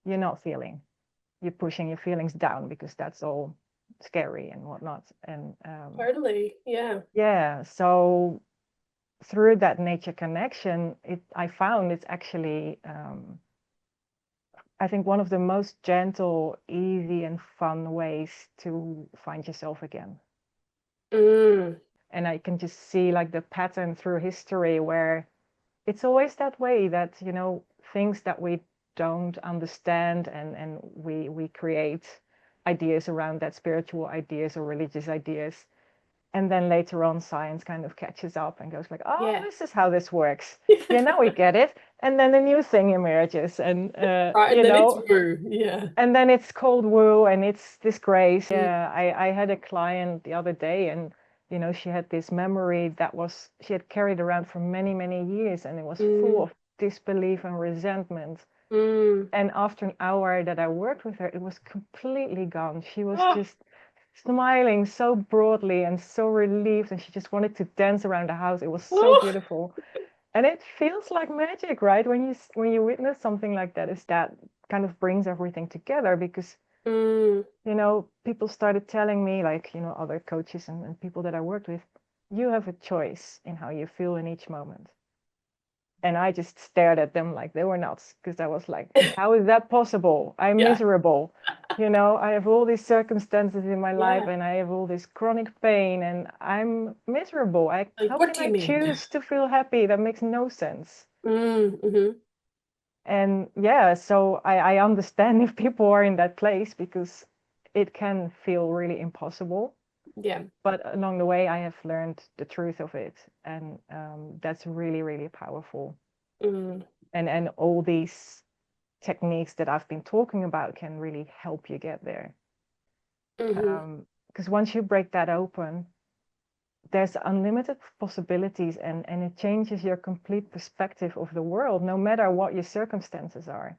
you're not feeling. You're pushing your feelings down because that's all scary and whatnot. And Totally. Yeah. yeah, so through that nature connection, I found it's actually I think one of the most gentle, easy, and fun ways to find yourself again. And I can just see like the pattern through history where it's always that way, that things that we don't understand, and we create ideas around that, spiritual ideas or religious ideas, and then later on science kind of catches up and goes like, oh, Yeah. this is how this works. Yeah, now we get it. And then a new thing emerges, and Right. And then it's woo. Yeah. and then it's called woo, and it's disgrace. Yeah, I had a client the other day, and she had this memory that she had carried around for many, many years, and it was full of disbelief and resentment. And after an hour that I worked with her, it was completely gone. She was just smiling so broadly and so relieved, and she just wanted to dance around the house. It was so beautiful. And it feels like magic, right? When you witness something like that, is that kind of brings everything together, because people started telling me, like, other coaches and people that I worked with, you have a choice in how you feel in each moment. And I just stared at them like they were nuts, because I was like, how is that possible? I'm miserable. I have all these circumstances in my life, and I have all this chronic pain, and I'm miserable. How What can do you I mean? choose to feel happy? That makes no sense. Mm-hmm. And yeah, so I understand if people are in that place, because it can feel really impossible. Yeah. But along the way, I have learned the truth of it, and that's really, really powerful. And all these techniques that I've been talking about can really help you get there. Because once you break that open, there's unlimited possibilities, and it changes your complete perspective of the world, no matter what your circumstances are.